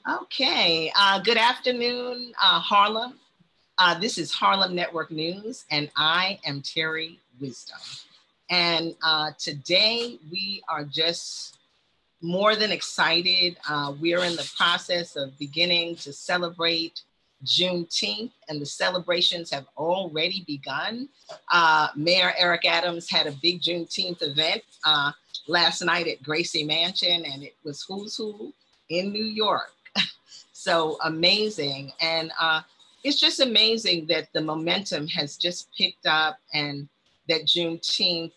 Okay, good afternoon, Harlem. This is Harlem Network News, and I am Terri Wisdom. And today we are just more than excited. We're in the process of beginning to celebrate Juneteenth, and the celebrations have already begun. Mayor Eric Adams had a big Juneteenth event last night at Gracie Mansion, and it was who's who in New York. So amazing. And it's just amazing that the momentum has just picked up and that Juneteenth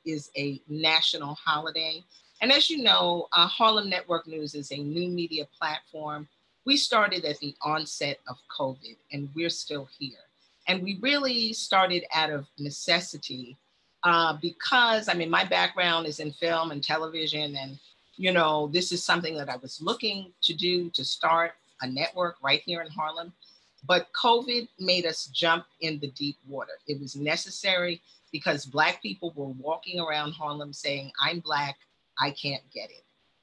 is a national holiday. And as you know, Harlem Network News is a new media platform. We started at the onset of COVID, and we're still here. And we really started out of necessity because, I mean, my background is in film and television, and, you know, this is something that I was looking to do, to start a network right here in Harlem. But COVID made us jump in the deep water. It was necessary because Black people were walking around Harlem saying, I'm Black, I can't get it.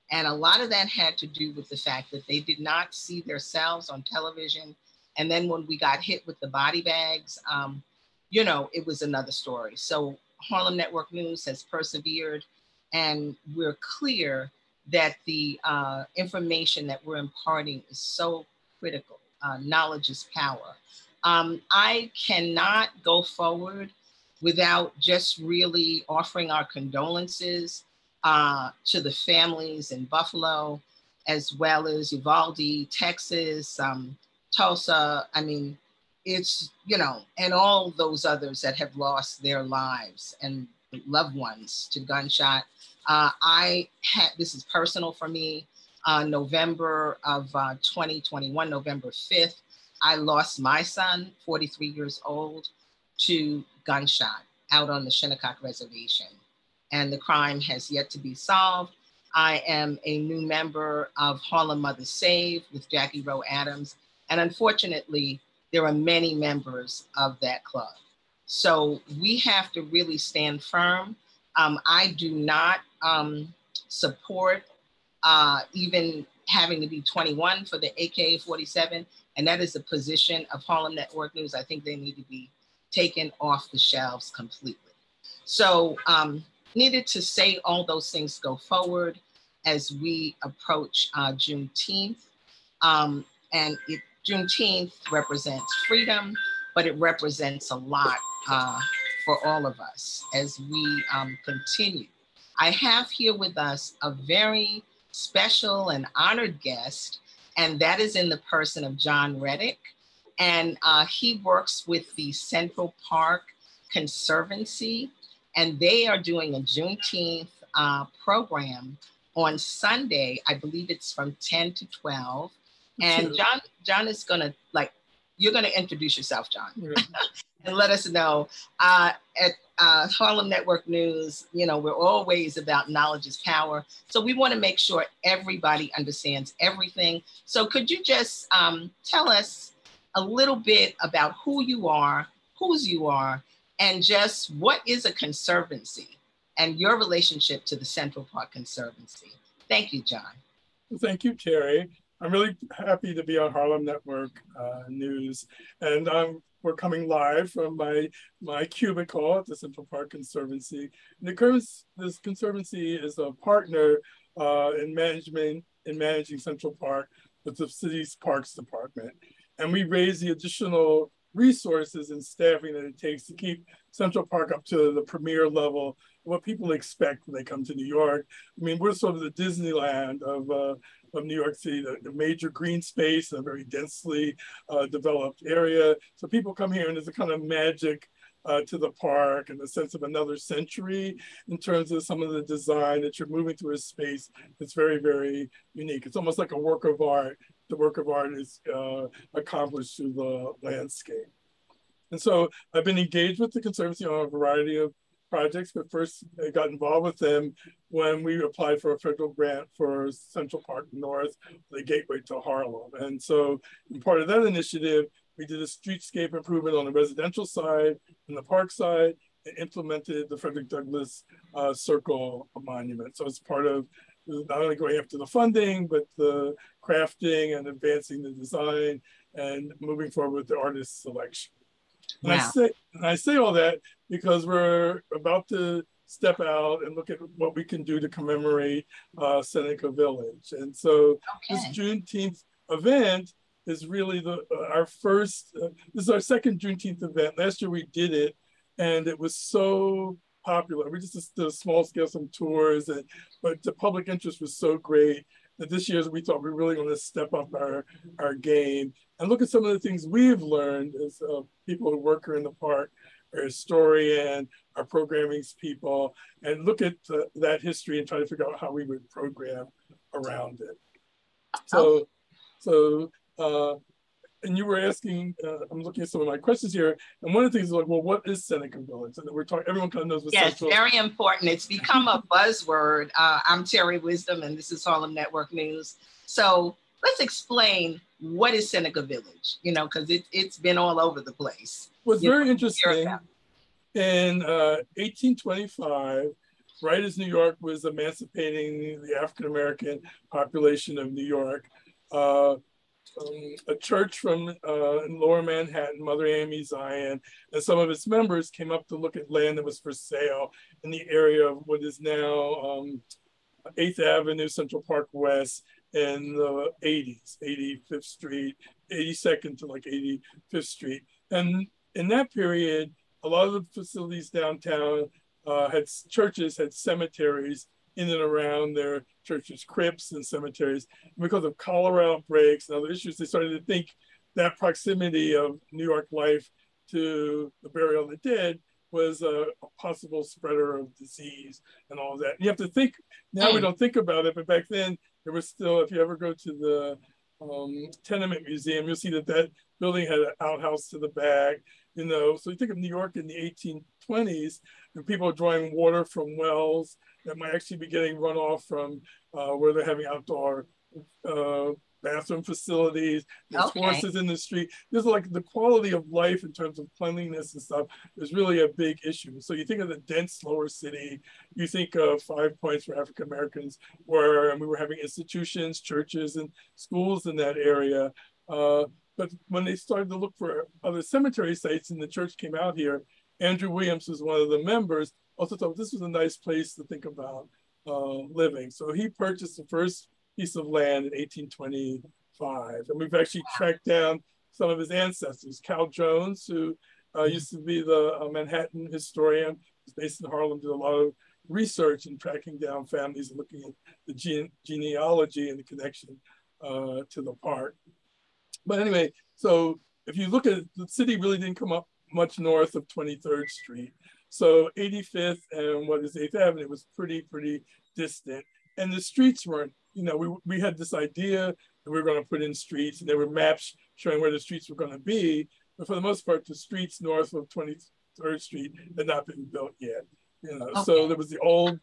And a lot of that had to do with the fact that they did not see themselves on television. And then when we got hit with the body bags, you know, it was another story. So Harlem Network News has persevered, and we're clear that the information that we're imparting is so critical. Knowledge is power. I cannot go forward without just really offering our condolences to the families in Buffalo, as well as Uvalde, Texas, Tulsa. I mean, it's, you know, and all those others that have lost their lives and loved ones to gunshot. This is personal for me. November of 2021, November 5th, I lost my son, 43 years old, to gunshot out on the Shinnecock Reservation. And the crime has yet to be solved. I am a new member of Harlem Mothers Save with Jackie Rowe Adams. And unfortunately, there are many members of that club. So we have to really stand firm. I do not support even having to be 21 for the AK-47. And that is a position of Harlem Network News. I think they need to be taken off the shelves completely. So needed to say all those things go forward as we approach Juneteenth. Juneteenth represents freedom, but it represents a lot for all of us as we continue. I have here with us a very special and honored guest, and that is in the person of John Reddick. And he works with the Central Park Conservancy, and they are doing a Juneteenth program on Sunday. I believe it's from 10 to 12. And John is gonna, you're gonna introduce yourself, John, and let us know. At Harlem Network News, you know, we're always about knowledge is power. So we wanna make sure everybody understands everything. So could you just tell us a little bit about who you are, whose you are, and just what is a conservancy and your relationship to the Central Park Conservancy? Thank you, John. Thank you, Terri. I'm really happy to be on Harlem Network News, and we're coming live from my cubicle at the Central Park Conservancy. This conservancy is a partner in managing Central Park with the city's Parks Department, and we raise the additional resources and staffing that it takes to keep Central Park up to the premier level, what people expect when they come to New York. I mean, we're sort of the Disneyland of New York City, the major green space, a very densely developed area. So people come here and there's a kind of magic to the park and the sense of another century in terms of some of the design that you're moving through a space that's very, very unique. It's almost like a work of art. The work of art is accomplished through the landscape. And so I've been engaged with the Conservancy on a variety of projects, but first I got involved with them when we applied for a federal grant for Central Park North, the gateway to Harlem. And so part of that initiative, we did a streetscape improvement on the residential side and the park side, and implemented the Frederick Douglass Circle Monument. So it's part of not only going after the funding, but the crafting and advancing the design and moving forward with the artist selection. And Wow. I say all that because we're about to step out and look at what we can do to commemorate Seneca Village. And so this Juneteenth event is really our first, this is our second Juneteenth event. Last year we did it and it was so popular. We just did a small scale, some tours, but the public interest was so great that this year we thought we really want to step up our game and look at some of the things we've learned as people who work here in the park, our historian, our programming people, and look at that history and try to figure out how we would program around it. And you were asking, I'm looking at some of my questions here, and one of the things is like, well, what is Seneca Village? And we're talking, everyone kind of knows what Central. Very important. It's become a buzzword. I'm Terri Wisdom, and this is Harlem Network News. So let's explain what is Seneca Village, because it's been all over the place. What's very interesting, in 1825, right as New York was emancipating the African-American population of New York, a church from in Lower Manhattan, Mother Amy Zion, and some of its members came up to look at land that was for sale in the area of what is now 8th Avenue, Central Park West, in the 80s, 85th Street, 82nd to like 85th Street. And in that period, a lot of the facilities downtown had churches, had cemeteries in and around their churches, crypts and cemeteries. And because of cholera outbreaks and other issues, they started to think that proximity of New York life to the burial of the dead was a possible spreader of disease and all of that. And you have to think, now we don't think about it, but back then there was still, if you ever go to the Tenement Museum, you'll see that that building had an outhouse to the back, So you think of New York in the 1820s, and people are drawing water from wells that might actually be getting runoff from where they're having outdoor bathroom facilities. There's horses in the street. There's like the quality of life in terms of cleanliness and stuff is really a big issue. So you think of the dense lower city, you think of 5 Points where African Americans were, and we were having institutions, churches, and schools in that area. But when they started to look for other cemetery sites and the church came out here, Andrew Williams was one of the members, also thought this was a nice place to think about living. So he purchased the first piece of land in 1825. And we've actually tracked down some of his ancestors. Cal Jones, who used to be the Manhattan historian, was based in Harlem, did a lot of research in tracking down families and looking at the genealogy and the connection to the park. But anyway, so if you look at it, the city really didn't come up much north of 23rd Street. So 85th and what is 8th Avenue was pretty distant. And the streets weren't, we had this idea that we were going to put in streets, and there were maps showing where the streets were going to be. But for the most part, the streets north of 23rd Street had not been built yet. So there was the old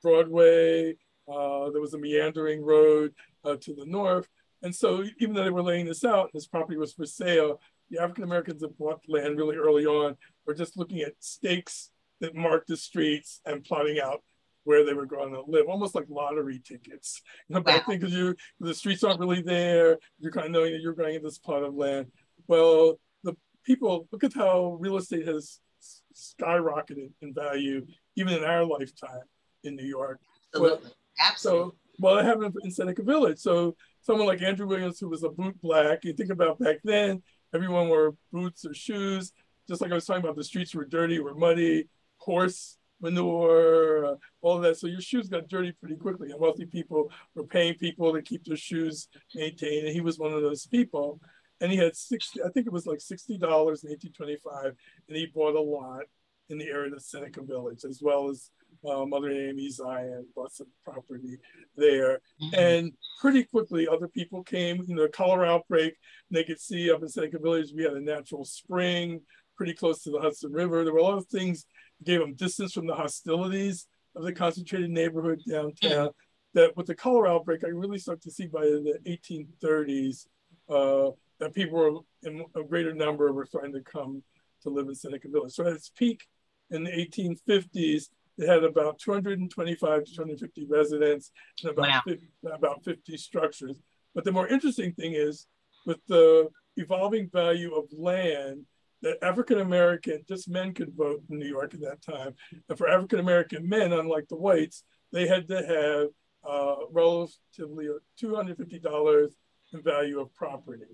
Broadway, there was a meandering road to the north. And so even though they were laying this out, and this property was for sale, the African Americans that bought land really early on were just looking at stakes that marked the streets and plotting out where they were going to live, almost like lottery tickets. Back then, because the streets aren't really there, you're kind of knowing that you're going in this plot of land. Well, the people, look at how real estate has skyrocketed in value, even in our lifetime in New York. Absolutely. Absolutely. Well, it happened in Seneca Village. So someone like Andrew Williams, who was a boot black, you think about back then, everyone wore boots or shoes. Just like I was talking about, the streets were dirty, were muddy, horse manure, all of that. So your shoes got dirty pretty quickly. And wealthy people were paying people to keep their shoes maintained. And he was one of those people. And he had I think it was like $60 in 1825. And he bought a lot in the area of Seneca Village, as well as Mother Amy Zion bought some property there. And pretty quickly, other people came, cholera outbreak, and they could see up in Seneca Village, we had a natural spring pretty close to the Hudson River. There were a lot of things that gave them distance from the hostilities of the concentrated neighborhood downtown. That with the cholera outbreak, I really started to see by the 1830s that people were in a greater number were starting to come to live in Seneca Village. So at its peak in the 1850s, It had about 225 to 250 residents and Wow. about 50 structures. But the more interesting thing is, with the evolving value of land, that African-American, just men could vote in New York at that time. And for African-American men, unlike the whites, they had to have relatively $250 in value of property.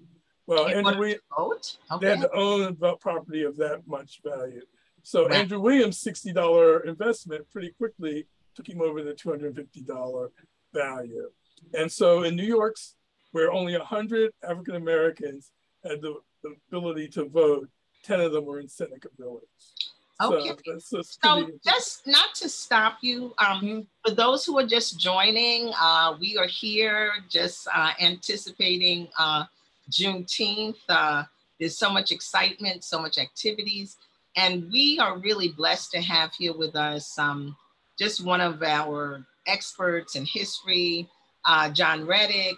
Well, they had to own about property of that much value. So wow. Andrew Williams' $60 investment pretty quickly took him over the $250 value. And so in New York's, where only 100 African-Americans had the ability to vote, 10 of them were in Seneca Village. Okay. So just not to stop you, for those who are just joining, we are here just anticipating Juneteenth. There's so much excitement, so much activities, and we are really blessed to have here with us just one of our experts in history, John Reddick,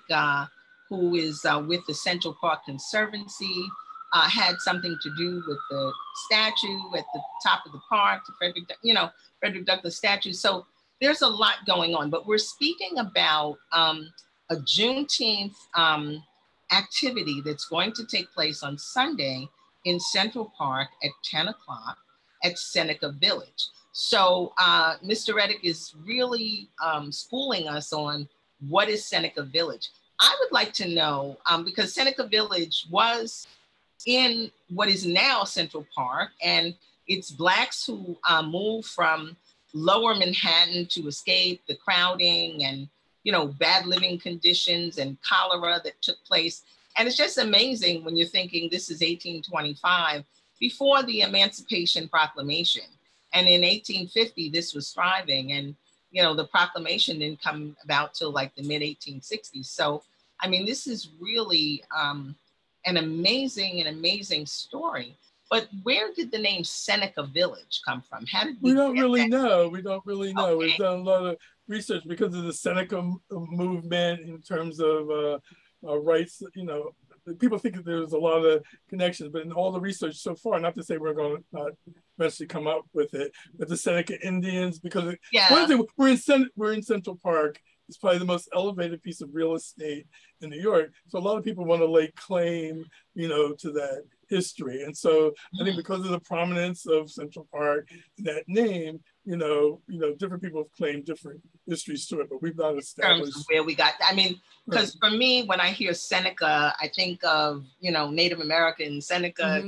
who is with the Central Park Conservancy. Had something to do with the statue at the top of the park, Frederick Douglass statue. So there's a lot going on, but we're speaking about a Juneteenth activity that's going to take place on Sunday in Central Park at 10 o'clock at Seneca Village. So Mr. Reddick is really schooling us on what is Seneca Village. I would like to know, because Seneca Village was in what is now Central Park, and it's Blacks who moved from lower Manhattan to escape the crowding and, bad living conditions and cholera that took place. And it's just amazing when you're thinking this is 1825, before the Emancipation Proclamation. And in 1850, this was thriving. And, the proclamation didn't come about till like the mid 1860s. So, I mean, this is really, an amazing story. But where did the name Seneca Village come from? How did we don't really know. We don't really know. Okay. We've done a lot of research because of the Seneca movement in terms of rights. People think that there's a lot of connections, but in all the research so far, not to say we're going to eventually come up with it, but the Seneca Indians, because one thing, we're in Central Park. It's probably the most elevated piece of real estate in New York. So a lot of people want to lay claim, to that history. And so I think because of the prominence of Central Park, that name, different people have claimed different histories to it, but we've not established where we got. I mean, because for me, when I hear Seneca, I think of, Native American Seneca,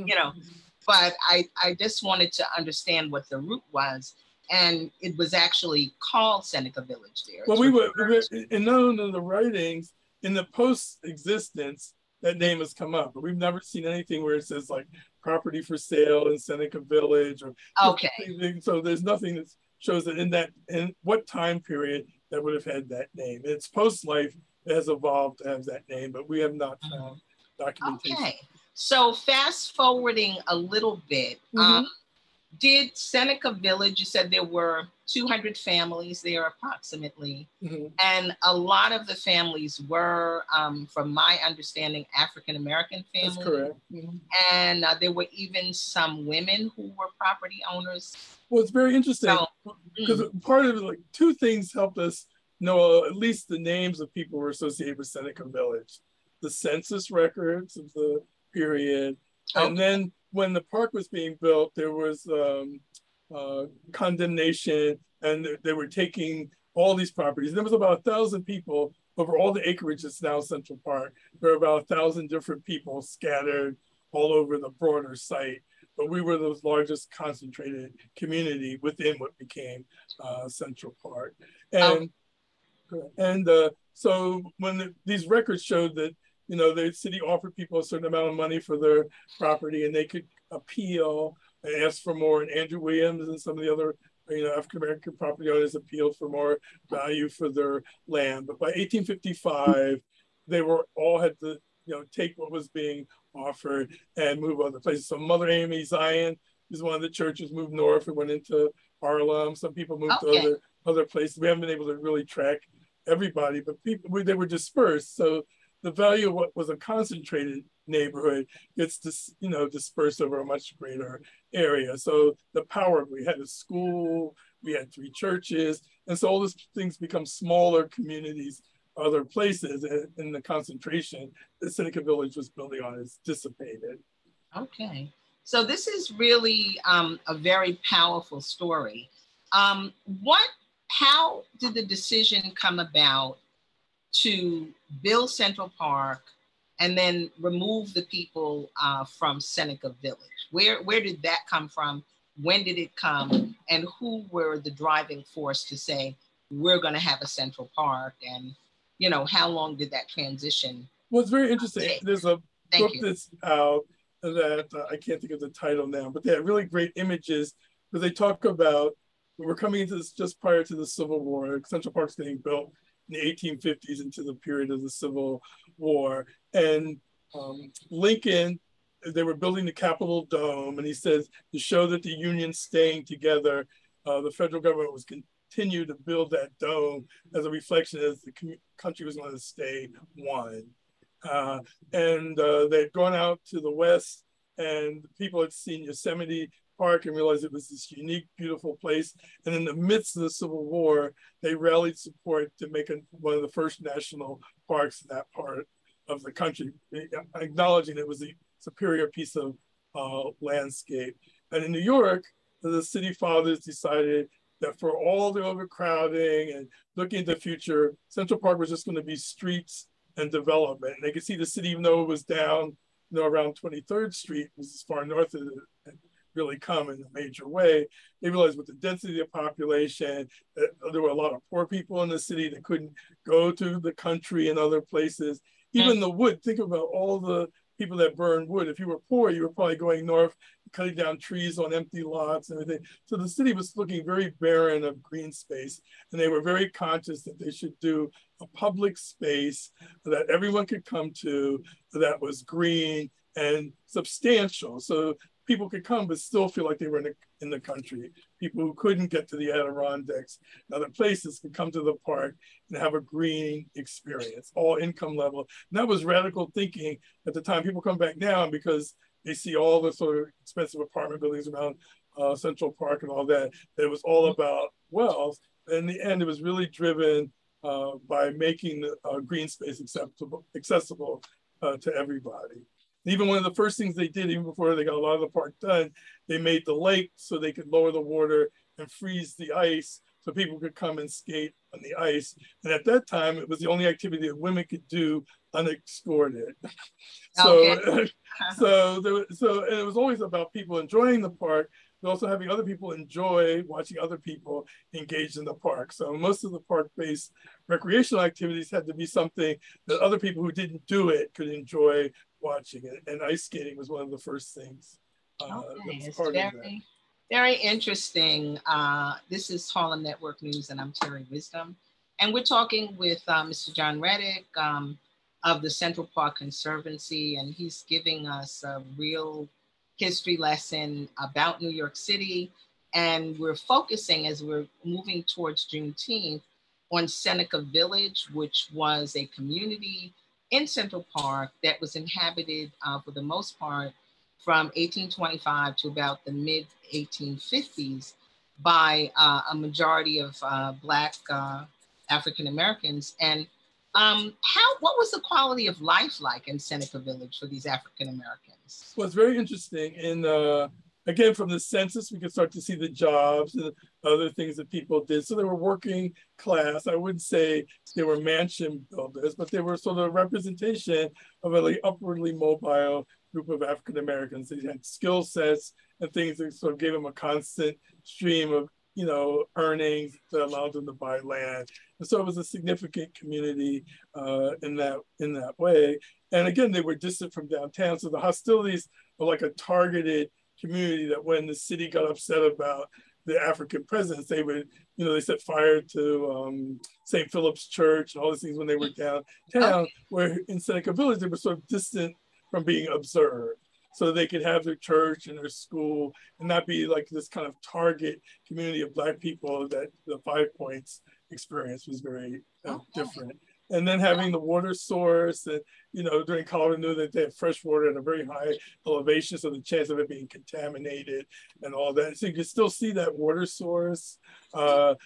but I just wanted to understand what the root was. And it was actually called Seneca Village there. Well, we were in none of the writings in the post-existence, that name has come up, but we've never seen anything where it says like property for sale in Seneca Village or so there's nothing that shows that in what time period that would have had that name. It's post-life that has evolved to have that name, but we have not found documentation. Okay, so fast forwarding a little bit, did Seneca Village, you said there were 200 families there approximately, and a lot of the families were, from my understanding, African-American families. That's correct. And there were even some women who were property owners. Well, it's very interesting because part of it, like two things helped us know at least the names of people who were associated with Seneca Village. The census records of the period, and then when the park was being built, there was condemnation, and they were taking all these properties. There was about 1,000 people over all the acreage that's now Central Park. There were about 1,000 different people scattered all over the broader site, but we were the largest concentrated community within what became Central Park. And so when these records showed that the city offered people a certain amount of money for their property, and they could appeal and ask for more. And Andrew Williams and some of the other, African-American property owners appealed for more value for their land. But by 1855, they all had to, take what was being offered and move other places. So Mother Amy Zion is one of the churches, moved north and went into Harlem. Some people moved to other places. We haven't been able to really track everybody, but they were dispersed. So the value of what was a concentrated neighborhood gets dispersed over a much greater area. So the power, we had a school, we had 3 churches. And so all these things become smaller communities, other places, and the concentration that Seneca Village was building on is dissipated. Okay. So this is really a very powerful story. How did the decision come about to build Central Park and then remove the people from Seneca Village? Where did that come from? When did it come? And who were the driving force to say, we're going to have a Central Park? And, you know, how long did that transition Well, it's very interesting. take? There's a book that's out that I can't think of the title now, but they have really great images where they talk about, we're coming into this just prior to the Civil War. Central Park's getting built in the 1850s into the period of the Civil War. And Lincoln, they were building the Capitol Dome, and he says to show that the Union's staying together, the federal government was continue to build that dome as a reflection as the country was going to stay one. They'd gone out to the west, and people had seen Yosemite Park and realized it was this unique, beautiful place. And in the midst of the Civil War, they rallied support to make one of the first national parks in that part of the country, acknowledging it was the superior piece of landscape. And in New York, the city fathers decided that for all the overcrowding and looking at the future, Central Park was just going to be streets and development. And they could see the city, even though it was down, around 23rd Street, was as far north as it really come in a major way. They realized with the density of population, there were a lot of poor people in the city that couldn't go to the country and other places. Even the wood, think about all the people that burn wood. If you were poor, you were probably going north, cutting down trees on empty lots and everything. So the city was looking very barren of green space. And they were very conscious that they should do a public space that everyone could come to that was green and substantial. So people could come but still feel like they were in the country. People who couldn't get to the Adirondacks and other places could come to the park and have a green experience, all income level. And that was radical thinking at the time. People come back now because they see all the sort of expensive apartment buildings around Central Park and all that. It was all about wealth. In the end, it was really driven by making the green space accessible to everybody. Even one of the first things they did, even before they got a lot of the park done, they made the lake so they could lower the water and freeze the ice so people could come and skate on the ice. And at that time, it was the only activity that women could do unescorted. So, okay. so it was always about people enjoying the park, but also having other people enjoy watching other people engage in the park. So most of the park-based recreational activities had to be something that other people who didn't do it could enjoy watching it. And ice skating was one of the first things. It's very interesting. This is Harlem Network News, and I'm Terri Wisdom. And we're talking with Mr. John Reddick of the Central Park Conservancy, and he's giving us a real history lesson about New York City. And we're focusing, as we're moving towards Juneteenth, on Seneca Village, which was a community in Central Park that was inhabited for the most part from 1825 to about the mid 1850s by a majority of Black African Americans. And what was the quality of life like in Seneca Village for these African Americans? Well, it's very interesting. And again, from the census, we could start to see the jobs and other things that people did. So they were working class. I wouldn't say they were mansion builders, but they were sort of a representation of a upwardly mobile group of African Americans. They had skill sets and things that sort of gave them a constant stream of, earnings that allowed them to buy land. And so it was a significant community in that way. And again, they were distant from downtown. So the hostilities were like a targeted community that when the city got upset about the African presence, they would, they set fire to St. Philip's Church and all these things when they were downtown, where in Seneca Village, they were sort of distant from being observed. So they could have their church and their school and not be like this kind of target community of Black people that the 5 Points experience was very different. And then having the water source, and during Colorado, that they have fresh water at a very high elevation, so the chance of it being contaminated and all that. So you can still see that water source.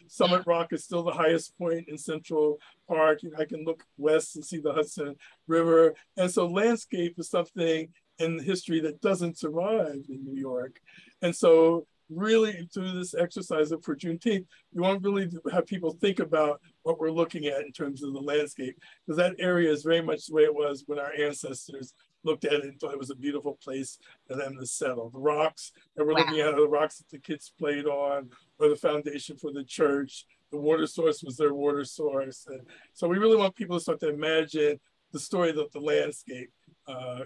Summit Rock is still the highest point in Central Park. I can look west and see the Hudson River. And so landscape is something in history that doesn't survive in New York. And so really through this exercise for Juneteenth, we want really to have people think about what we're looking at in terms of the landscape, because that area is very much the way it was when our ancestors looked at it and thought it was a beautiful place for them to settle. The rocks that we're looking at are the rocks that the kids played on, or the foundation for the church. The water source was their water source. And so we really want people to start to imagine the story that the landscape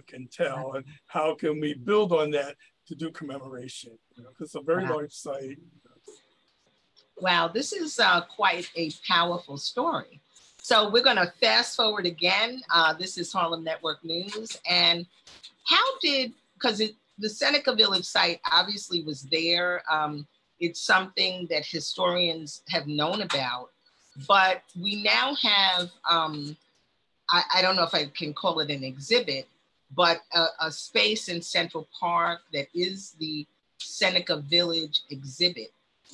can tell, and how can we build on that to do commemoration, because it's a very large site. Wow, this is quite a powerful story. So we're going to fast forward again. This is Harlem Network News. And how did, because the Seneca Village site obviously was there. It's something that historians have known about, but we now have, I don't know if I can call it an exhibit, but a space in Central Park that is the Seneca Village exhibit.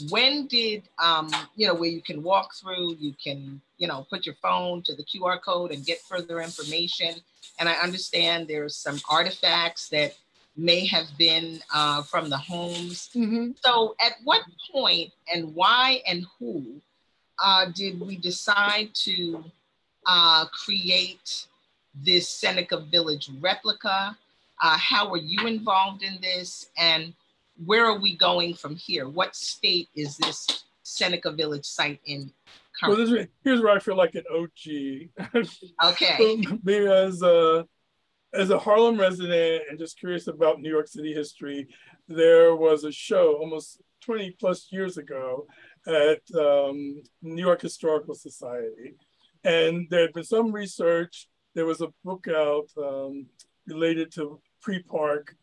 When did, where you can walk through, you can, put your phone to the QR code and get further information. And I understand there's some artifacts that may have been from the homes. Mm-hmm. So at what point and why and who did we decide to create this Seneca Village replica? How were you involved in this? And where are we going from here? What state is this Seneca Village site in currently? Well, here's where I feel like an OG. Okay. Because as a Harlem resident and just curious about New York City history, there was a show almost 20 plus years ago at New York Historical Society. And there had been some research. There was a book out related to pre-park,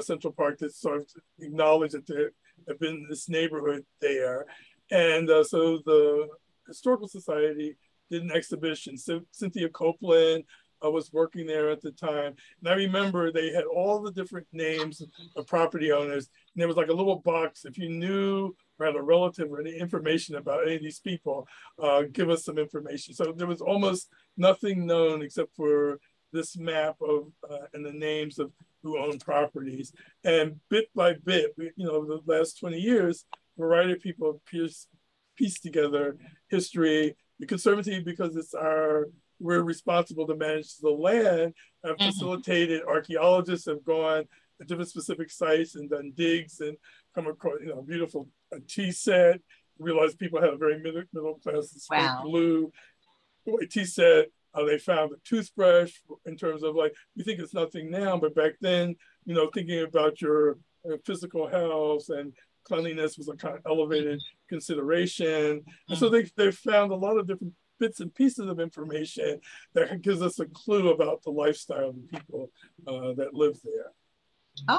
Central Park, that sort of acknowledged that there had been this neighborhood there. And so the Historical Society did an exhibition. So Cynthia Copeland was working there at the time. And I remember they had all the different names of property owners. And there was like a little box, if you knew or had a relative or any information about any of these people, give us some information. So there was almost nothing known except for this map of and the names of who owned properties. And bit by bit, the last 20 years, a variety of people have pieced together history. The Conservancy, because we're responsible to manage the land, have facilitated. Archaeologists have gone to different specific sites and done digs and come across, beautiful tea set. Realized people had a very middle class, blue tea set. They found a toothbrush in terms of we think it's nothing now, but back then, thinking about your physical health and cleanliness was a kind of elevated consideration. And so they found a lot of different bits and pieces of information that gives us a clue about the lifestyle of the people that live there.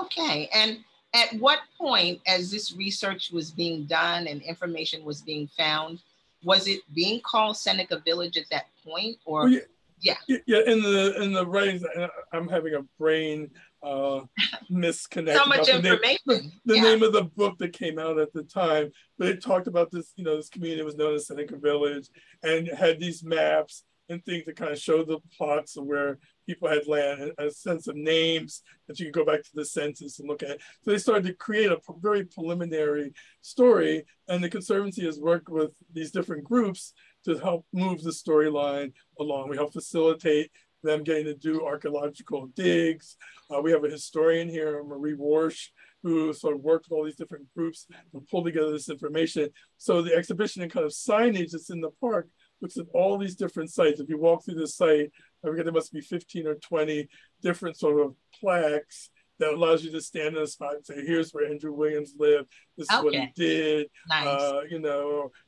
Okay, and at what point, as this research was being done and information was being found, was it being called Seneca Village at that point, or? Well, yeah. In the writings, I'm having a brain misconnect. So much information. The name of the book that came out at the time, but it talked about this. This community was known as Seneca Village, and had these maps and things that kind of show the plots of where people had land, and a sense of names that you could go back to the census and look at. So they started to create a very preliminary story, and the Conservancy has worked with these different groups to help move the storyline along. We help facilitate them getting to do archaeological digs. We have a historian here, Marie Warsh, who sort of worked with all these different groups to pull together this information. So the exhibition and kind of signage that's in the park looks at all these different sites. If you walk through the site, I forget, there must be 15 or 20 different sort of plaques that allows you to stand in a spot and say, here's where Andrew Williams lived. This is what he did. Nice.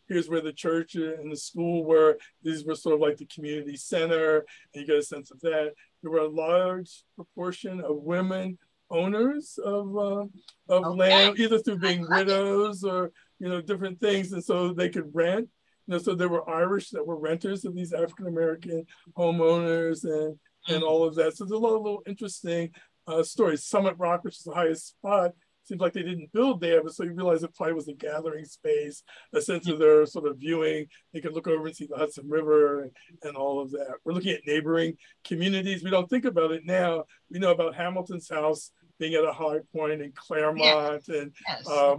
Here's where the church and the school were. These were sort of like the community center. And you get a sense of that. There were a large proportion of women owners of land, either through being widows or, different things. And so they could rent. So there were Irish that were renters of these African-American homeowners and all of that. So there's a lot of little interesting stories. Summit Rock, which is the highest spot, seems like they didn't build there, but so you realize it probably was a gathering space, a sense of their sort of viewing. They could look over and see the Hudson River and all of that. We're looking at neighboring communities. We don't think about it now. We know about Hamilton's house being at a high point in Claremont and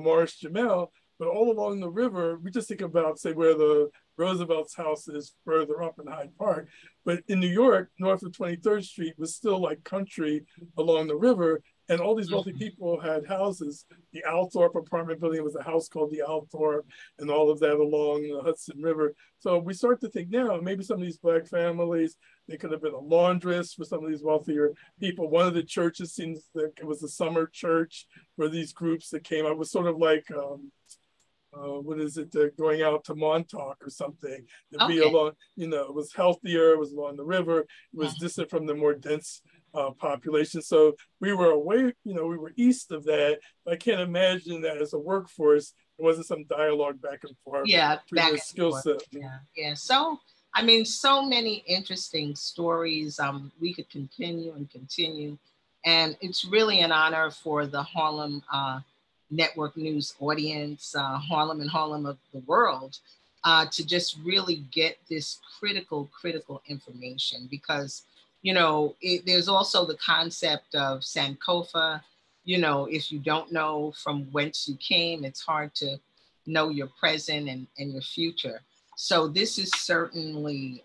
Morris Jamel, but all along the river, we just think about, say, where the Roosevelt's house is further up in Hyde Park. But in New York, north of 23rd Street was still like country along the river. And all these wealthy people had houses. The Althorpe apartment building was a house called the Althorpe, and all of that along the Hudson River. So we start to think now, maybe some of these Black families, they could have been a laundress for some of these wealthier people. One of the churches seems like it was the summer church where these groups that came up was sort of like, what is it, going out to Montauk or something to be along, it was healthier, it was along the river, it was distant from the more dense population. So we were away, we were east of that. I can't imagine that as a workforce, there wasn't some dialogue back and forth. Yeah, back and skill forth. set. Yeah. So, I mean, so many interesting stories. We could continue and continue. And it's really an honor for the Harlem Network News audience, Harlem and Harlem of the world, to just really get this critical information, because there's also the concept of Sankofa. If you don't know from whence you came, it's hard to know your present and your future. So this is certainly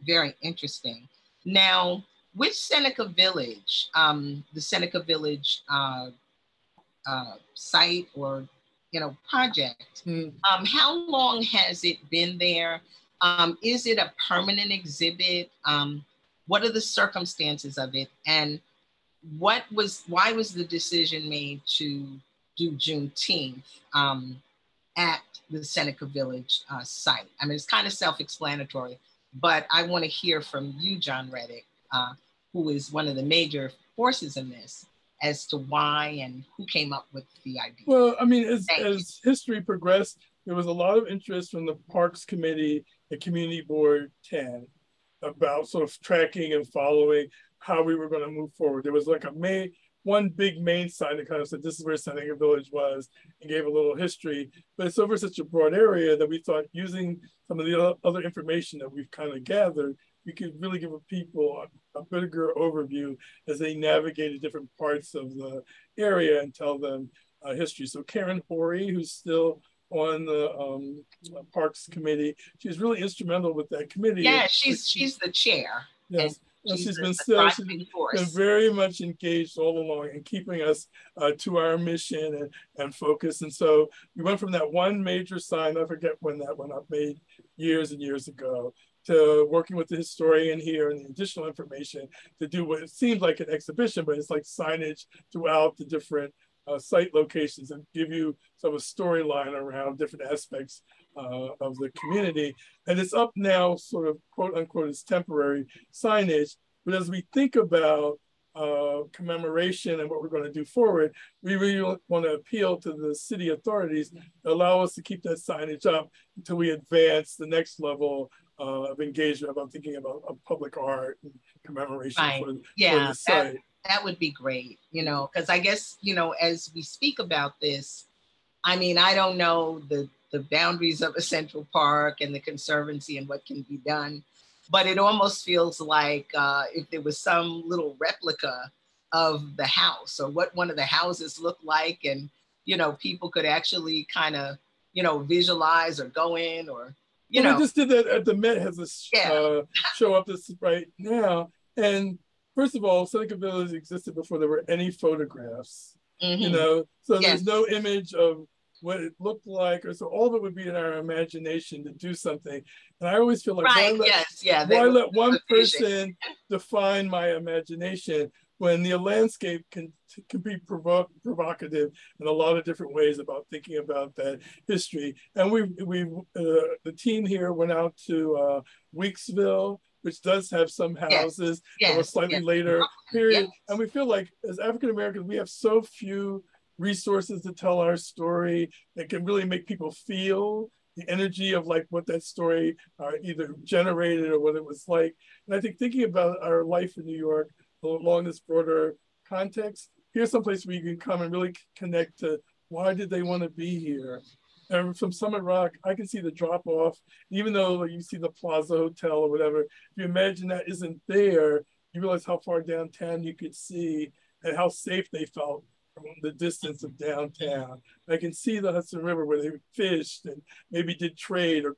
very interesting. Now, with Seneca Village, the Seneca Village site or project, how long has it been there? Is it a permanent exhibit? What are the circumstances of it? And why was the decision made to do Juneteenth at the Seneca Village site? I mean, it's kind of self-explanatory, but I want to hear from you, John Reddick, who is one of the major forces in this, as to why and who came up with the idea. Well, I mean, as history progressed, there was a lot of interest from the Parks Committee and Community Board 10 about sort of tracking and following how we were going to move forward. There was like one big main sign that kind of said, this is where Seneca Village was, and gave a little history. But it's over such a broad area that we thought, using some of the other information that we've kind of gathered, we could really give people a bigger overview as they navigated different parts of the area and tell them history. So Karen Horry, who's still on the Parks Committee, she's really instrumental with that committee. Yeah, she's the chair. Yes. She's been very much engaged all along in keeping us to our mission and focus. And so we went from that one major sign, I forget when that went up, made years and years ago, to working with the historian here and the additional information to do what it seems like an exhibition, but it's like signage throughout the different site locations and give you sort of a storyline around different aspects of the community. And it's up now, sort of quote unquote, as temporary signage. But as we think about commemoration and what we're going to do forward, we really want to appeal to the city authorities to allow us to keep that signage up until we advance the next level of engagement about thinking about public art and commemoration for the site. That would be great, because I guess, as we speak about this, I mean, I don't know the boundaries of a Central Park and the Conservancy and what can be done, but it almost feels like if there was some little replica of the house or what one of the houses looked like, and, people could actually kind of, visualize or go in or, We just did that at the Met, has a show up this right now. And first of all, Seneca Village existed before there were any photographs, so there's no image of what it looked like, or so all of it would be in our imagination to do something. And I always feel like, why let one person define my imagination when the landscape can be provocative in a lot of different ways about thinking about that history. And the team here went out to Weeksville, which does have some houses of a slightly later period. And we feel like as African Americans, we have so few resources to tell our story that can really make people feel the energy of like what that story either generated or what it was like. And I think thinking about our life in New York along this broader context, here's someplace where you can come and really connect to why did they want to be here? And from Summit Rock, I can see the drop off, even though you see the Plaza Hotel or whatever, if you imagine that isn't there, you realize how far downtown you could see and how safe they felt from the distance of downtown. I can see the Hudson River where they fished and maybe did trade or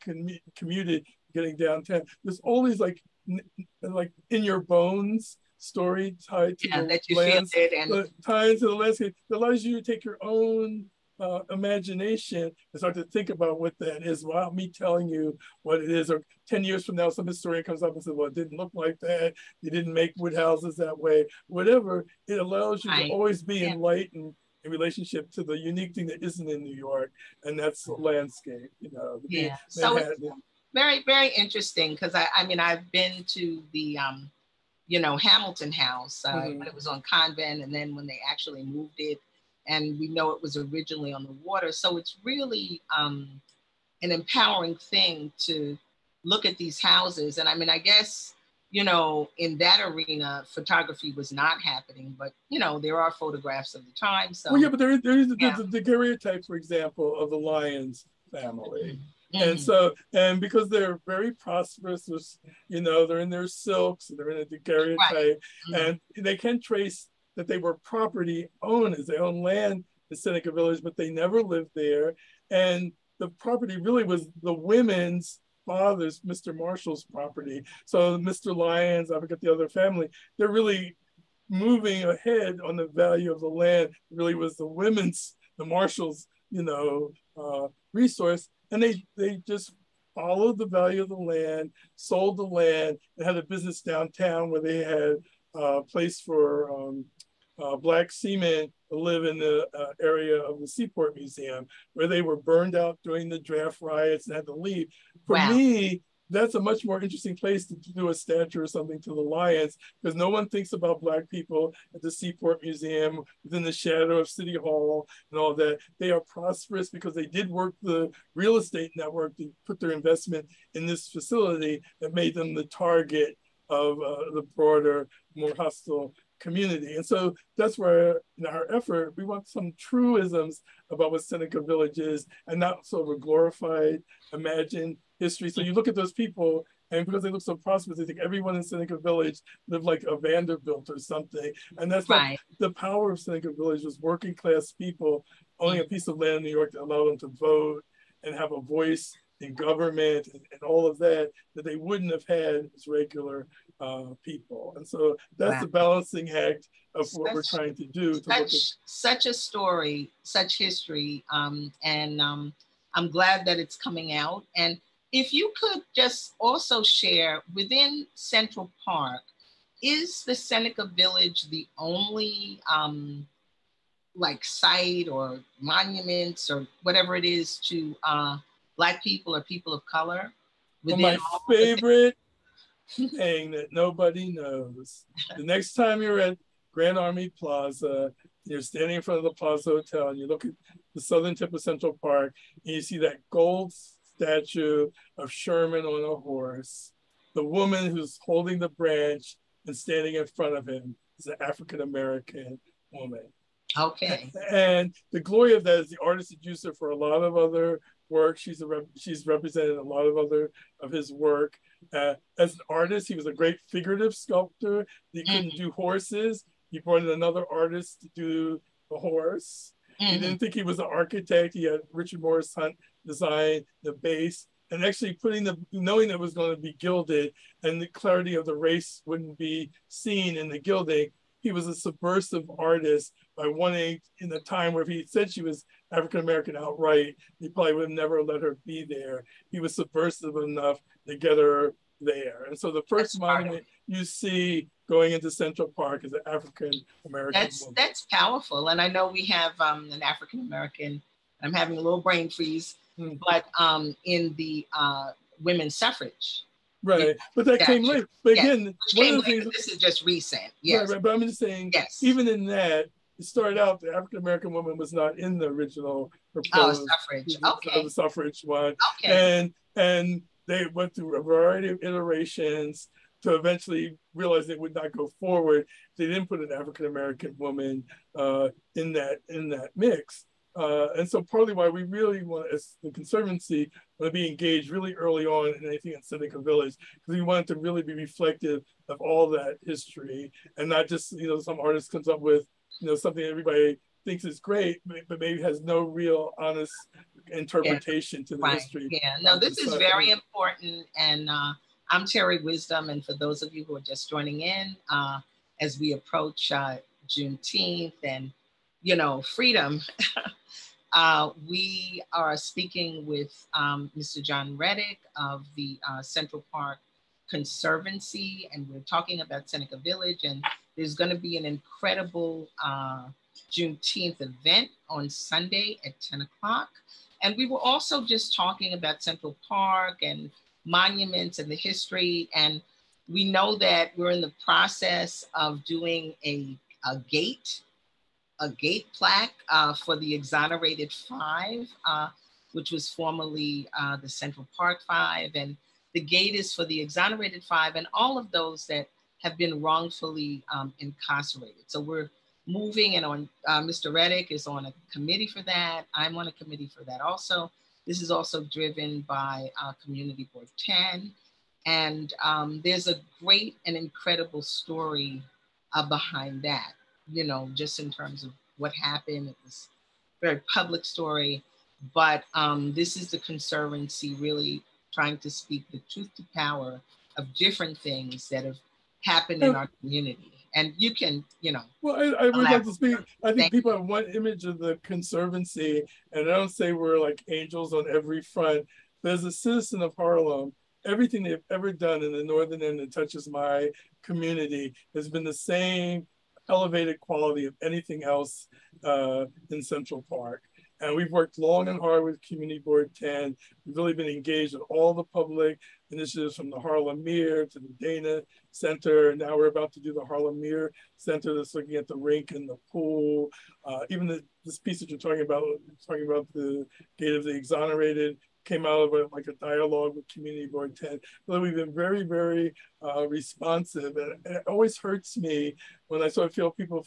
commuted getting downtown. There's always like in your bones story tied to the landscape, tied to the landscape that allows you to take your own imagination and start to think about what that is without me telling you what it is. Or 10 years from now, some historian comes up and says, well, it didn't look like that. You didn't make wood houses that way. Whatever, it allows you to always be enlightened in relationship to the unique thing that isn't in New York, and that's the landscape, you know. Yeah, so it's very, very interesting because I mean, I've been to the, you know, Hamilton House when it was on Convent, and then when they actually moved it, and we know it was originally on the water. So it's really an empowering thing to look at these houses. And I mean, I guess, you know, in that arena, photography was not happening, but, you know, there are photographs of the time. So, well, yeah, but there is the daguerreotype, for example, of the Lyons family. And so, and because they're very prosperous, you know, they're in their silks, they're in a daguerreotype, and they can trace that they were property owners. They owned land in Seneca Village, but they never lived there. And the property really was the women's father's, Mr. Marshall's property. So Mr. Lyons, I forget the other family, they're really moving ahead on the value of the land. It really was the Marshalls, you know, resource. And they just followed the value of the land, sold the land, and had a business downtown where they had a place for Black seamen to live in the area of the Seaport Museum, where they were burned out during the draft riots and had to leave. For me, that's a much more interesting place to do a statue or something to the Lyons, because no one thinks about Black people at the Seaport Museum within the shadow of City Hall and all that. They are prosperous because they did work the real estate network to put their investment in this facility that made them the target of the broader, more hostile community. And so that's where in our effort, we want some truisms about what Seneca Village is and not sort of a glorified, imagined history. So you look at those people, and because they look so prosperous, they think everyone in Seneca Village lived like a Vanderbilt or something. And that's not the power of Seneca Village. Was working class people owning a piece of land in New York that allowed them to vote and have a voice in government and all of that they wouldn't have had as regular people. And so that's the balancing act of what we're trying to do. Such a story, such history. And I'm glad that it's coming out. And if you could just also share within Central Park, is the Seneca Village the only like site or monuments or whatever it is to Black people or people of color? Well, my favorite thing that nobody knows, the next time you're at Grand Army Plaza, you're standing in front of the Plaza Hotel and you look at the southern tip of Central Park and you see that gold statue of Sherman on a horse. The woman who's holding the branch and standing in front of him is an African-American woman. Okay. And the glory of that is the artist had used her for a lot of other work. She's represented a lot of other of his work. As an artist, he was a great figurative sculptor. He couldn't do horses. He brought in another artist to do the horse. He didn't think he was an architect. He had Richard Morris Hunt design the base, and actually knowing that it was going to be gilded and the clarity of the race wouldn't be seen in the gilding. He was a subversive artist by wanting, in the time where if he said she was African-American outright, he probably would have never let her be there. He was subversive enough to get her there. And so the first monument you see going into Central Park is an African-American woman. That's powerful. And I know we have an African-American, I'm having a little brain freeze, but in the women's suffrage. Right, but that came late. But again, one of the things, this is just recent. Yes, right, but I'm just saying, even in that, it started out the African-American woman was not in the original Oh, proposed suffrage. the Okay. suffrage one. Okay. And they went through a variety of iterations to eventually realize they would not go forward. They didn't put an African-American woman in that mix. And so partly why we really want, as the Conservancy, want to be engaged really early on in anything in Seneca Village, because we want it to really be reflective of all that history, and not just, some artist comes up with, something everybody thinks is great, but maybe has no real honest interpretation to the history. Yeah, no, this is very important. And I'm Terri Wisdom. And for those of you who are just joining in, as we approach Juneteenth and, freedom, we are speaking with Mr. John Reddick of the Central Park Conservancy, and we're talking about Seneca Village. And there's going to be an incredible Juneteenth event on Sunday at 10 o'clock. And we were also just talking about Central Park and monuments and the history. And we know that we're in the process of doing a gate plaque for the Exonerated Five, which was formerly the Central Park Five. And the gate is for the Exonerated Five and all of those that have been wrongfully incarcerated. So we're moving, and on Mr. Reddick is on a committee for that. I'm on a committee for that also. This is also driven by Community Board 10. And there's a great and incredible story behind that, just in terms of what happened. It was a very public story, but this is the Conservancy really trying to speak the truth to power of different things that have happened in our community. And you can, Well, I would like to speak. I think people have one image of the Conservancy, and I don't say we're like angels on every front. But as a citizen of Harlem, everything they've ever done in the northern end that touches my community has been the same elevated quality of anything else in Central Park. And we've worked long and hard with Community Board 10. We've really been engaged with all the public initiatives, from the Harlem Mir to the Dana Center. And now we're about to do the Harlem Mir Center that's looking at the rink and the pool. Even this piece that you're talking about the Gate of the Exonerated, came out of like a dialogue with Community Board 10. So we've been very, very responsive. And it always hurts me when I sort of feel people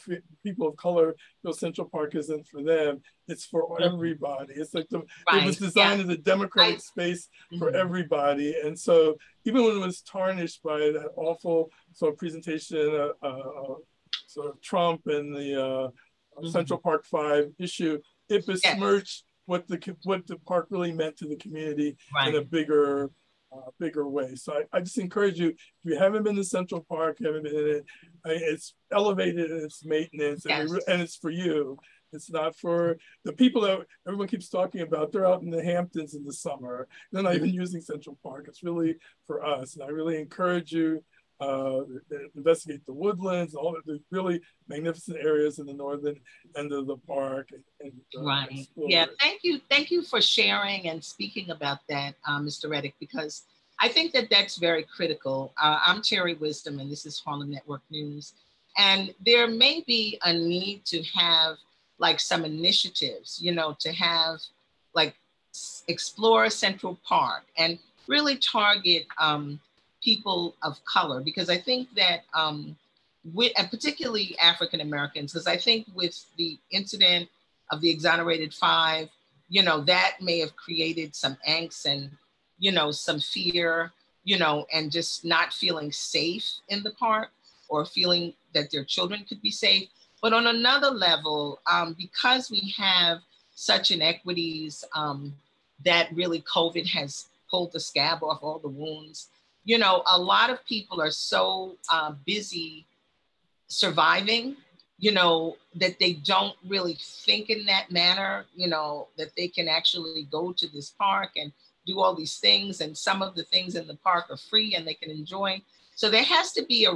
of color feel Central Park isn't for them. It's for everybody. It's like it was designed as a democratic space for everybody. And so even when it was tarnished by that awful sort of presentation, sort of Trump and the Central Park 5 issue, it besmirched what the park really meant to the community in a bigger way. So I just encourage you, if you haven't been to Central Park, haven't been in it, it's elevated in its maintenance, and it's for you. It's not for the people that everyone keeps talking about. They're out in the Hamptons in the summer. They're not even using Central Park. It's really for us. And I really encourage you investigate the woodlands, all of the really magnificent areas in the northern end of the park. Yeah, thank you for sharing and speaking about that, Mr. Reddick, because I think that that's very critical. I'm Terri Wisdom, and this is Harlem Network News. And there may be a need to have like some initiatives, to have like explore Central Park and really target people of color, because I think that and particularly African Americans, because I think with the incident of the Exonerated Five, that may have created some angst and, some fear, and just not feeling safe in the park, or feeling that their children could be safe. But on another level, because we have such inequities that really COVID has pulled the scab off all the wounds, a lot of people are so busy surviving, that they don't really think in that manner, that they can actually go to this park and do all these things. And some of the things in the park are free and they can enjoy. So there has to be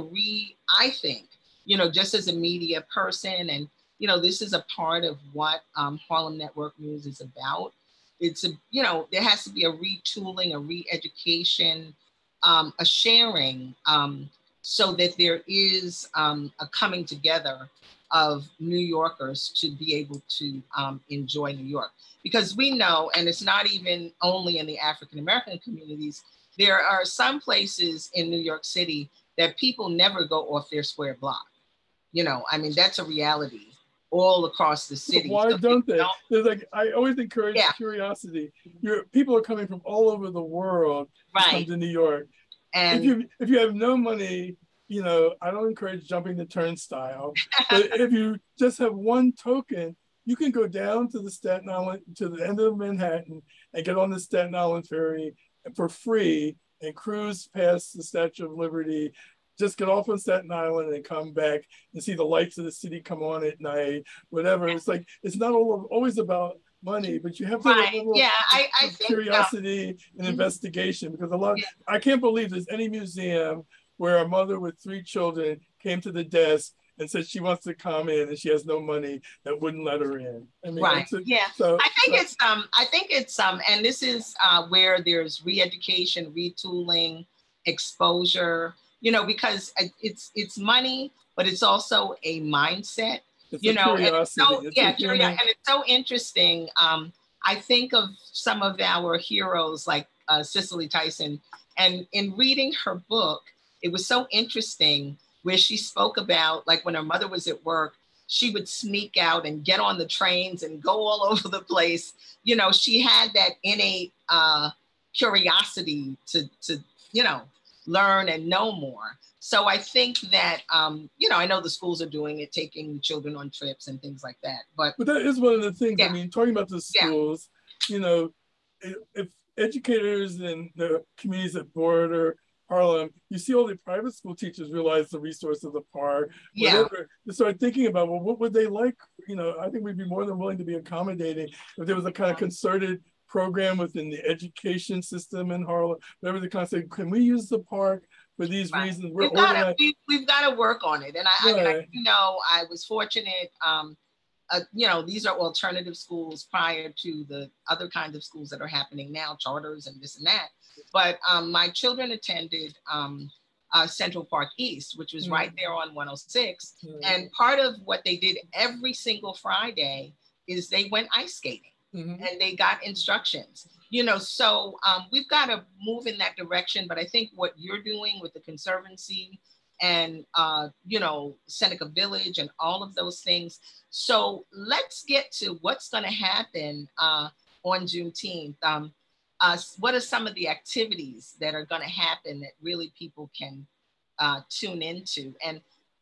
I think, just as a media person, and, this is a part of what Harlem Network News is about. There has to be a retooling, a re-education, a sharing, so that there is a coming together of New Yorkers to be able to enjoy New York. Because we know, and it's not even only in the African-American communities, there are some places in New York City that people never go off their square block. You know, I mean, that's a reality all across the city. Why so don't they? There's like, I always encourage curiosity. People are coming from all over the world to come to New York. And if you have no money, you know, I don't encourage jumping the turnstile. But if you just have one token, you can go down to the Staten Island, to the end of Manhattan, and get on the Staten Island ferry for free and cruise past the Statue of Liberty. Just get off on Staten Island and come back and see the lights of the city come on at night, whatever. It's like, it's not always about money, but you have to have a little I think curiosity and investigation, because I can't believe there's any museum where a mother with 3 children came to the desk and said she wants to come in and she has no money, that wouldn't let her in. I mean, so I think it's and this is where there's re-education, retooling, exposure, you know, because it's money, but it's also a mindset, you know, curiosity. And it's so interesting. I think of some of our heroes like Cicely Tyson, and in reading her book, it was so interesting where she spoke about, like, when her mother was at work, she would sneak out and get on the trains and go all over the place. You know, she had that innate curiosity to, you know, learn and know more. So I think that, you know, I know the schools are doing it, taking children on trips and things like that. But that is one of the things, I mean, talking about the schools, you know, if educators in the communities that border Harlem, you see all the private school teachers realize the resource of the park, whatever. They start thinking about, well, what would they like? You know, I think we'd be more than willing to be accommodating if there was a kind of concerted program within the education system in Harlem, whatever the concept, can we use the park for these reasons? We've got to work on it. And I you know, I was fortunate, you know, these are alternative schools prior to the other kinds of schools that are happening now, charters and this and that. But my children attended Central Park East, which was right there on 106. And part of what they did every single Friday is they went ice skating. And they got instructions, you know, so we've got to move in that direction. But I think what you're doing with the Conservancy and, you know, Seneca Village and all of those things. So let's get to what's going to happen on Juneteenth. What are some of the activities that are going to happen that really people can tune into? And,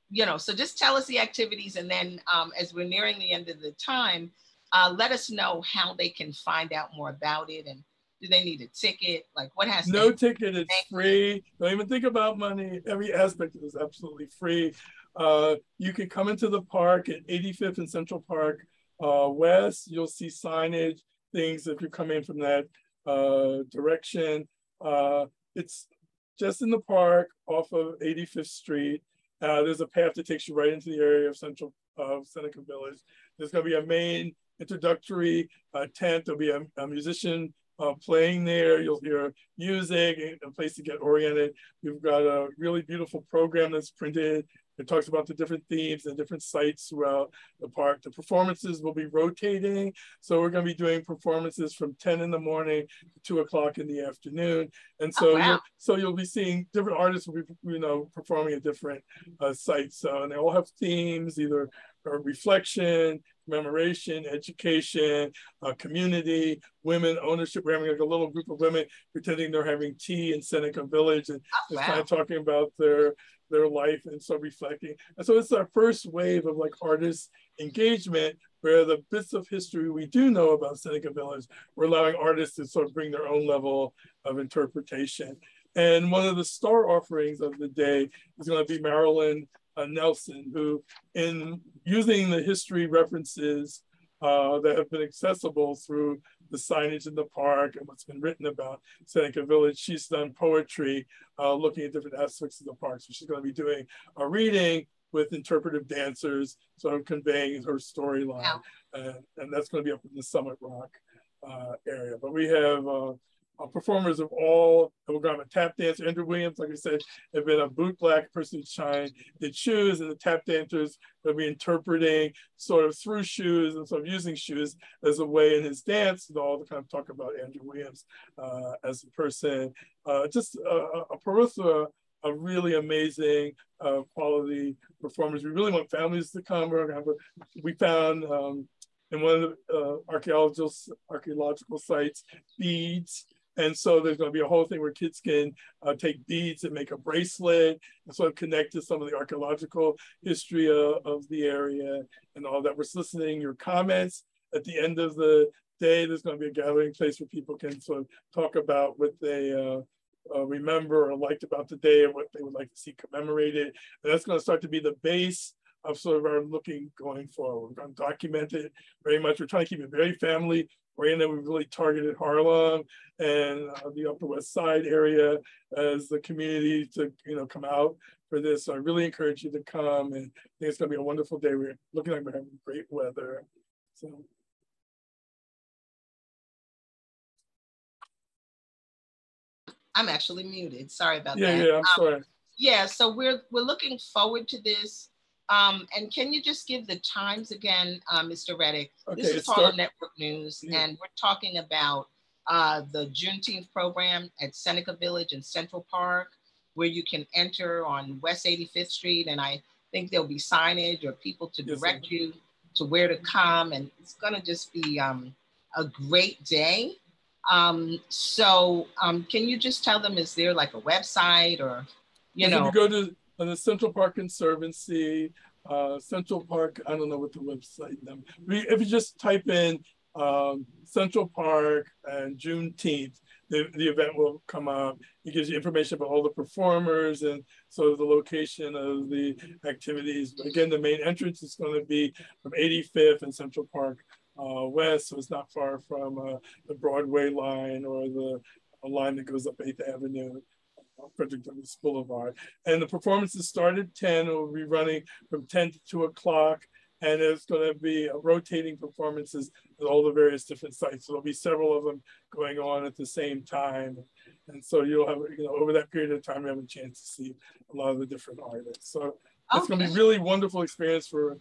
you know, so just tell us the activities. And then as we're nearing the end of the time, let us know how they can find out more about it. And do they need a ticket? Like, what has no ticket, it's free. Don't even think about money. Every aspect is absolutely free. You can come into the park at 85th and Central Park West. You'll see signage, things if you're coming from that direction. It's just in the park off of 85th Street. There's a path that takes you right into the area of Seneca Village. There's going to be a main introductory tent. There'll be a musician playing there. You'll hear music and a place to get oriented. We've got a really beautiful program that's printed. It talks about the different themes and different sites throughout the park. The performances will be rotating. So we're going to be doing performances from 10 in the morning to 2 o'clock in the afternoon. And so, you'll be seeing different artists will be, you know, performing at different sites. So, and they all have themes, either reflection, commemoration, education, community, women ownership. We're having like a little group of women pretending they're having tea in Seneca Village and just kind of talking about their life and so reflecting. And so it's our first wave of like artist engagement, where the bits of history we do know about Seneca Village, we're allowing artists to sort of bring their own level of interpretation. And one of the star offerings of the day is going to be Marilyn Nelson, who, in using the history references that have been accessible through the signage in the park and what's been written about Seneca Village, she's done poetry looking at different aspects of the park. So she's going to be doing a reading with interpretive dancers, sort of conveying her storyline. And that's going to be up in the Summit Rock area. But we have performers of all, and we're going to have a tap dancer. Andrew Williams, like I said, have been a boot black person who's trying the shoes, and the tap dancers will be interpreting sort of through shoes and sort of using shoes as a way in his dance, and all to kind of talk about Andrew Williams as a person. Just a plethora of really amazing quality performers. We really want families to come. We found in one of the archaeological sites beads. And so there's going to be a whole thing where kids can take beads and make a bracelet and sort of connect to some of the archaeological history of the area and all that. We're soliciting your comments. At the end of the day, there's going to be a gathering place where people can sort of talk about what they remember or liked about the day and what they would like to see commemorated. And that's going to start to be the base of sort of our looking going forward. We're going to document it very much. We're trying to keep it very family oriented. We've really targeted Harlem and the Upper West Side area as the community to come out for this. So I really encourage you to come, and I think it's going to be a wonderful day. We're looking like we're having great weather. So. I'm actually muted. Sorry about that. Yeah, I'm sorry. Yeah, so we're looking forward to this. And can you just give the times again, Mr. Reddick? Okay, this is Harlem Network News, and we're talking about the Juneteenth program at Seneca Village in Central Park, where you can enter on West 85th Street, and I think there'll be signage or people to direct you to where to come, and it's gonna just be a great day. So can you just tell them, is there like a website or, you know? If you go to the Central Park Conservancy, Central Park, I don't know what the website number. If you just type in Central Park and Juneteenth, the event will come up. It gives you information about all the performers and sort of the location of the activities. But again, the main entrance is going to be from 85th and Central Park West, so it's not far from the Broadway line or the line that goes up 8th Avenue. Frederick Douglass Boulevard. And the performances start at 10. It will be running from 10 to 2 o'clock. And it's going to be rotating performances at all the various different sites. So there'll be several of them going on at the same time. And so you'll have, over that period of time, you have a chance to see a lot of the different artists. So it's going to be a really wonderful experience for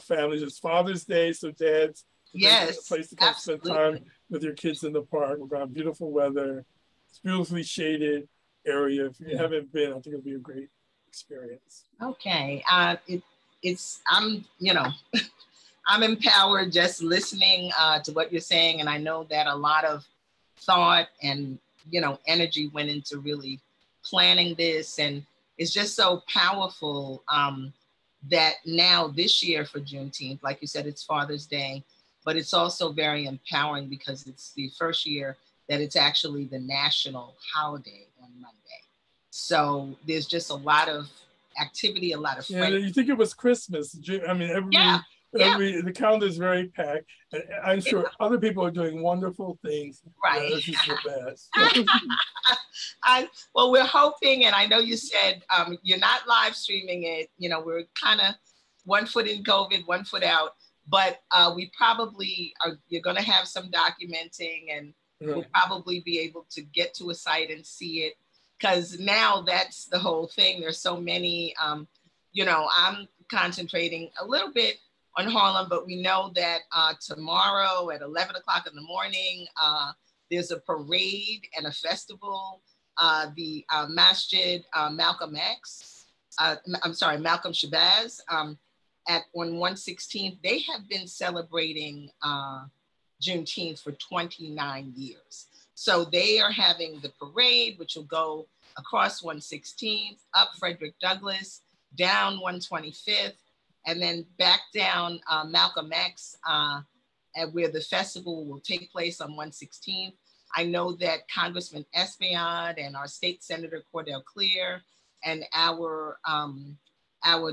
families. It's Father's Day, so dads, yes, a place to come spend time with your kids in the park. We're going to have beautiful weather. It's beautifully shaded area. If you haven't been, I think it'll be a great experience. Okay, it's I'm I'm empowered just listening to what you're saying, and I know that a lot of thought and energy went into really planning this, and it's just so powerful that now this year for Juneteenth, like you said, it's Father's Day, but it's also very empowering because it's the first year that it's actually the national holiday on Monday. So there's just a lot of activity, a lot of friends. Yeah, you think it was Christmas. I mean, the calendar is very packed. And I'm sure other people are doing wonderful things. Right. This is the best. Well, we're hoping, and I know you said you're not live streaming it. We're kind of one foot in COVID, one foot out. But we probably you're going to have some documenting, and we'll probably be able to get to a site and see it, because now that's the whole thing. There's so many, I'm concentrating a little bit on Harlem, but we know that tomorrow at 11 o'clock in the morning, there's a parade and a festival. The Masjid Malcolm Shabazz on 116th, they have been celebrating Juneteenth for 29 years. So they are having the parade, which will go across 116th, up Frederick Douglass, down 125th, and then back down Malcolm X, where the festival will take place on 116th. I know that Congressman Espaillat and our state senator Cordell Clear and our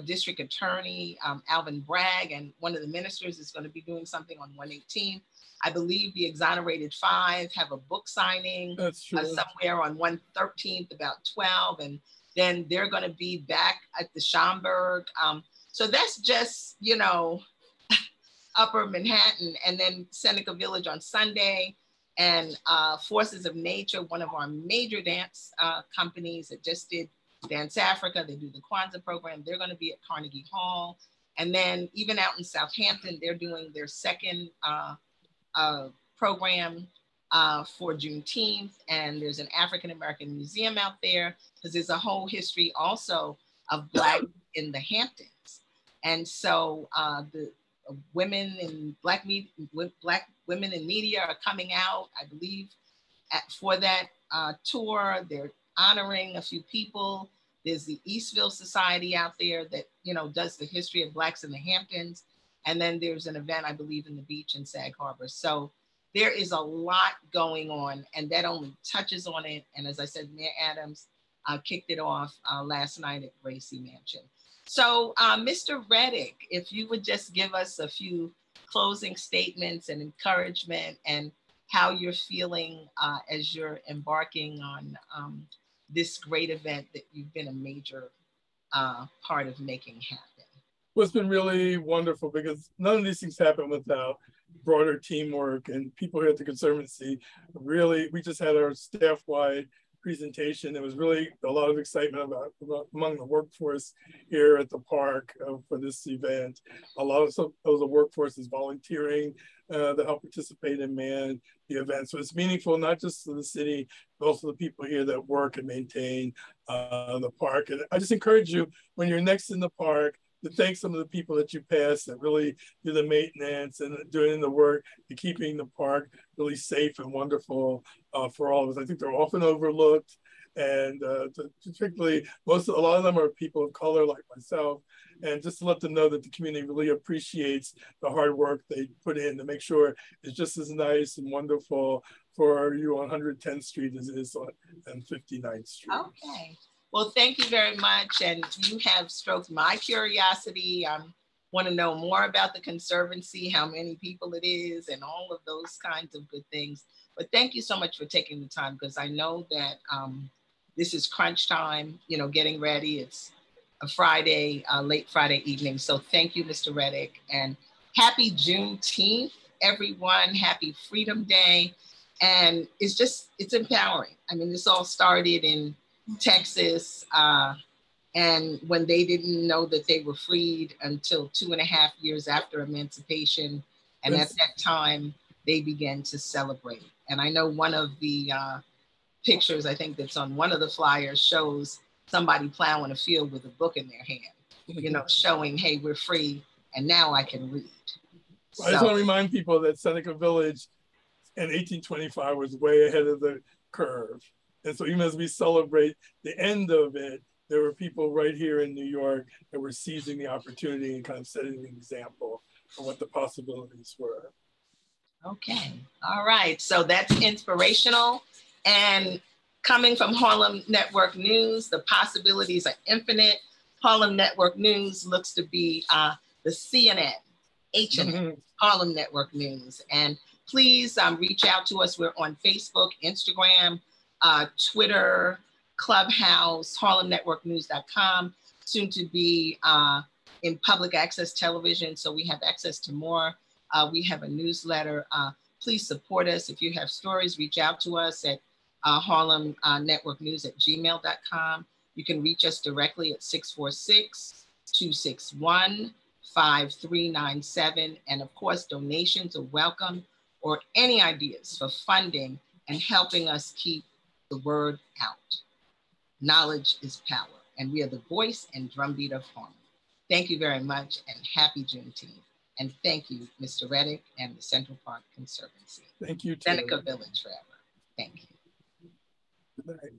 district attorney, Alvin Bragg, and one of the ministers is going to be doing something on 118th. I believe the Exonerated Five have a book signing somewhere on 113th, about 12, and then they're going to be back at the Schomburg. So that's just, Upper Manhattan, and then Seneca Village on Sunday. And Forces of Nature, one of our major dance companies that just did Dance Africa, they do the Kwanzaa program, they're going to be at Carnegie Hall. And then even out in Southampton, they're doing their second program for Juneteenth. And there's an African-American museum out there, because there's a whole history also of Black in the Hamptons. And so the women in Black women in media are coming out, I believe, for that tour. They're honoring a few people. There's the Eastville Society out there that, you know, does the history of Blacks in the Hamptons. And then there's an event, I believe, in the beach in Sag Harbor. So there is a lot going on, and that only touches on it. And as I said, Mayor Adams kicked it off last night at Gracie Mansion. So Mr. Reddick, if you would just give us a few closing statements and encouragement, and how you're feeling as you're embarking on this great event that you've been a major part of making happen. Well, it's been really wonderful, because none of these things happen without broader teamwork, and people here at the Conservancy. Really, we just had our staff-wide presentation. There was really a lot of excitement among the workforce here at the park for this event. A lot of the workforce is volunteering to help participate and man the event. So it's meaningful, not just to the city, but also the people here that work and maintain the park. And I just encourage you, when you're next in the park, to thank some of the people that you pass that really do the maintenance and doing the work to keeping the park really safe and wonderful for all of us. I think they're often overlooked, and particularly a lot of them are people of color like myself, and just to let them know that the community really appreciates the hard work they put in to make sure it's just as nice and wonderful for you on 110th Street as it is on 59th Street. Okay. Well, thank you very much. And you have stroked my curiosity. I want to know more about the Conservancy, how many people it is, and all of those kinds of good things. But thank you so much for taking the time, because I know that this is crunch time, you know, getting ready. It's a Friday, late Friday evening. So thank you, Mr. Reddick. And happy Juneteenth, everyone. Happy Freedom Day. And it's empowering. I mean, this all started in Texas, and when they didn't know that they were freed until 2.5 years after emancipation, and at that time they began to celebrate. And I know one of the pictures, I think that's on one of the flyers, shows somebody plowing a field with a book in their hand, you know, showing, hey, we're free and now I can read. I just want to remind people that Seneca Village in 1825 was way ahead of the curve. And so even as we celebrate the end of it, there were people right here in New York that were seizing the opportunity and kind of setting an example of what the possibilities were. Okay, all right. So that's inspirational. And coming from Harlem Network News, the possibilities are infinite. Harlem Network News looks to be the CNN, HNN, Harlem Network News. And please reach out to us. We're on Facebook, Instagram, Twitter, Clubhouse, harlemnetworknews.com, soon to be in public access television, so we have access to more. We have a newsletter. Please support us. If you have stories, reach out to us at harlemnetworknews@gmail.com. You can reach us directly at 646-261-5397. And of course, donations are welcome, or any ideas for funding and helping us keep the word out. Knowledge is power, and we are the voice and drumbeat of Harlem. Thank you very much, and happy Juneteenth. And thank you, Mr. Reddick and the Central Park Conservancy. Thank you, Seneca Village forever. Thank you. Good night.